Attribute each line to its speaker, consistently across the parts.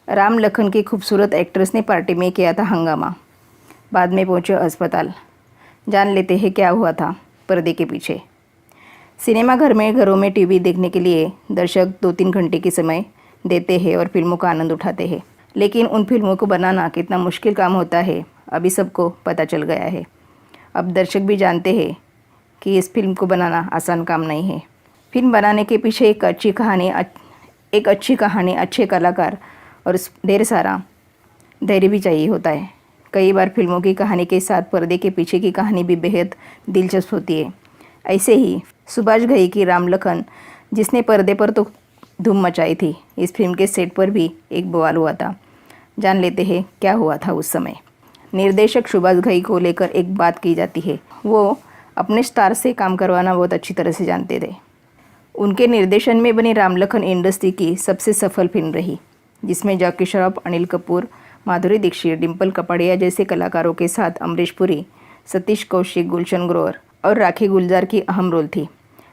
Speaker 1: राम लखन की खूबसूरत एक्ट्रेस ने पार्टी में किया था हंगामा। बाद में पहुंचे अस्पताल। जान लेते हैं क्या हुआ था पर्दे के पीछे। सिनेमाघर में घरों में टीवी देखने के लिए दर्शक 2-3 घंटे की समय देते हैं और फिल्मों का आनंद उठाते हैं, लेकिन उन फिल्मों को बनाना कितना मुश्किल काम होता है अभी सबको पता चल गया है। अब दर्शक भी जानते हैं कि इस फिल्म को बनाना आसान काम नहीं है। फिल्म बनाने के पीछे एक अच्छी कहानी, अच्छे कलाकार और ढेर सारा धैर्य भी चाहिए होता है। कई बार फिल्मों की कहानी के साथ पर्दे के पीछे की कहानी भी बेहद दिलचस्प होती है। ऐसे ही सुभाष घई की राम लखन, जिसने पर्दे पर तो धूम मचाई थी, इस फिल्म के सेट पर भी एक बवाल हुआ था। जान लेते हैं क्या हुआ था उस समय। निर्देशक सुभाष घई को लेकर एक बात की जाती है, वो अपने स्टार से काम करवाना बहुत अच्छी तरह से जानते थे। उनके निर्देशन में बनी राम लखन इंडस्ट्री की सबसे सफल फिल्म रही, जिसमें जैकी श्रॉफ, अनिल कपूर, माधुरी दीक्षित, डिम्पल कपाड़िया जैसे कलाकारों के साथ अमरीश पुरी, सतीश कौशिक, गुलशन ग्रोवर और राखी गुलजार की अहम रोल थी।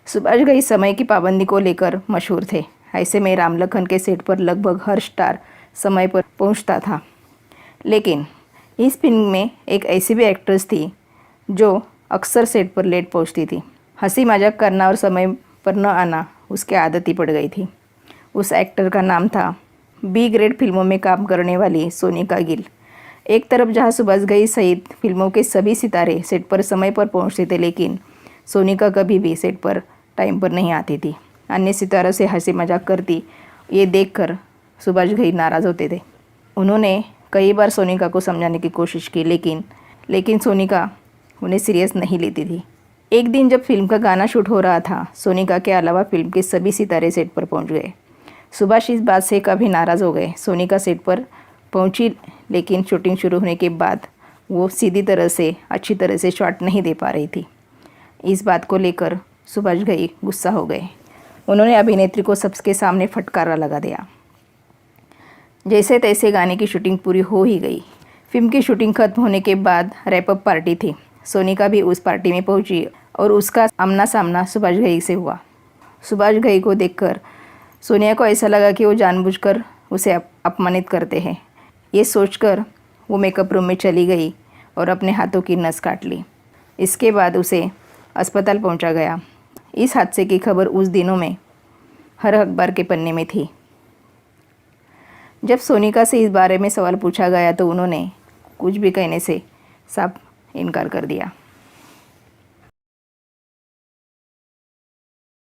Speaker 1: सुभाष घई समय की पाबंदी को लेकर मशहूर थे। ऐसे में राम लखन के सेट पर लगभग हर स्टार समय पर पहुंचता था, लेकिन इस फिल्म में एक ऐसी भी एक्ट्रेस थी जो अक्सर सेट पर लेट पहुंचती थी। हंसी मजाक करना और समय पर न आना उसकी आदत ही पड़ गई थी। उस एक्टर का नाम था बी ग्रेड फिल्मों में काम करने वाली सोनिका गिल। एक तरफ जहां सुभाष घई सहित फिल्मों के सभी सितारे सेट पर समय पर पहुंचते थे, लेकिन सोनिका कभी भी सेट पर टाइम पर नहीं आती थी। अन्य सितारों से हंसी मजाक करती ये देखकर सुभाष घई नाराज़ होते थे। उन्होंने कई बार सोनिका को समझाने की कोशिश की, लेकिन सोनिका उन्हें सीरियस नहीं लेती थी। एक दिन जब फिल्म का गाना शूट हो रहा था, सोनिका के अलावा फिल्म के सभी सितारे सेट पर पहुंच गए। सुभाष इस बात से काफ़ी नाराज़ हो गए। सोनिका सेट पर पहुंची, लेकिन शूटिंग शुरू होने के बाद वो अच्छी तरह से शॉट नहीं दे पा रही थी। इस बात को लेकर सुभाष घई गुस्सा हो गए। उन्होंने अभिनेत्री को सबके सामने फटकारा लगा दिया। जैसे तैसे गाने की शूटिंग पूरी हो ही गई। फिल्म की शूटिंग खत्म होने के बाद रैपअप पार्टी थी। सोनिका भी उस पार्टी में पहुंची और उसका आमना सामना सुभाष घई से हुआ। सुभाष घई को देखकर सोनिया को ऐसा लगा कि वो जानबूझकर उसे अपमानित करते हैं। ये सोचकर वो मेकअप रूम में चली गई और अपने हाथों की नस काट ली। इसके बाद उसे अस्पताल पहुंचा गया। इस हादसे की खबर उस दिनों में हर अखबार के पन्ने में थी। जब सोनिका से इस बारे में सवाल पूछा गया तो उन्होंने कुछ भी कहने से साफ इनकार कर दिया।